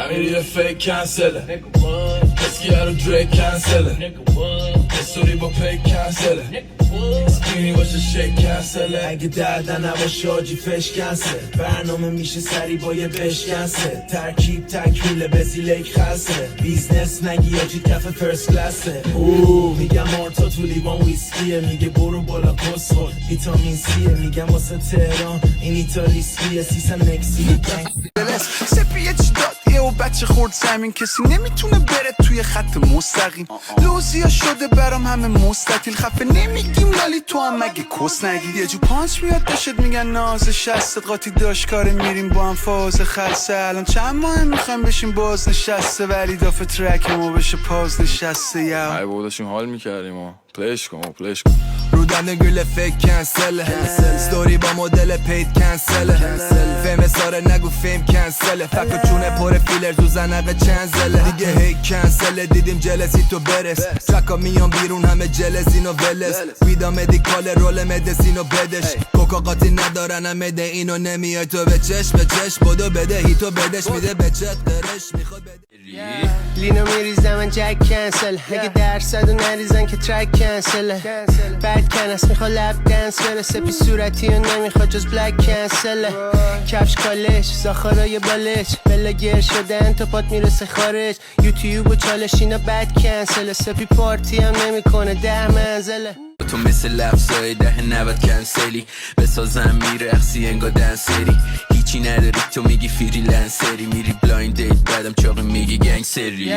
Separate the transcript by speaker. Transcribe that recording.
Speaker 1: میری یه فیک کنسله اسکی رو دریک کنسله استوری با پیک کنسله سکینی باشه شیک کنسله
Speaker 2: اگه دردن نباشه آجی فش کنسل برنامه میشه سری با یه بش کنسل ترکیب تکمیله بزی لیک خسته بیزنس نگی آجی کف فرست کلاسه میگم مارتا تو لیوان ویسکیه میگه برو بالا کس خود ویتامین سیه میگم واسه تهران این ایتالیسکیه سیسن نکسی
Speaker 3: سپیه چی داد یه و بچه خورد زمین کسی نمیتونه بره توی خط مستقیم لوزیا شده برام همه مستطیل خفه نمیگیم لالی تو هم مگه کس نگی یه جو پانچ میاد داشت میگن ناز شستت قاطی داشت کاره میریم با هم فاز خلصه الان چند ماه میخوایم بشیم باز نشسته ولی دافه ترک ما بشه پاز نشسته یا
Speaker 1: ای بابا داشتیم حال میکردیم و پلیش کن
Speaker 4: رو دنده گل فیک کنسله ستوری با مدل پید کنسله فیم ساره نگو فیم کنسله فکر چونه پر فیلر تو زنقه چند زله دیگه هی کنسله دیدیم جلسی تو برس ترکا میان بیرون همه جلسین و ولس ویدا مدیکال رول مدسین و بدش کوکا قاطی ندارن هم مده اینو نمیای تو به چشم بدو بده هیتو بدش میده به چت قرش میخواد
Speaker 5: لینو میریزم من جک کنسل اگه درصد و نریزن که ترک کنسله بد کنس میخوا لب دنس برسه پی صورتی و نمیخوا جز بلک کنسله کفش کالش زاخارای بالش بلا گر شدن تا پات میرسه خارج یوتیوب و چالش اینا بد کنسله سپی پارتی هم نمیکنه 10 منزله
Speaker 6: تو مثل لفظای 10-90 کنسلی بسازم میره اخسی انگا دنسری هیچی نداری تو میگی فریلنسری میری بلایند دیت بعدم چاقی میگی گنگ سری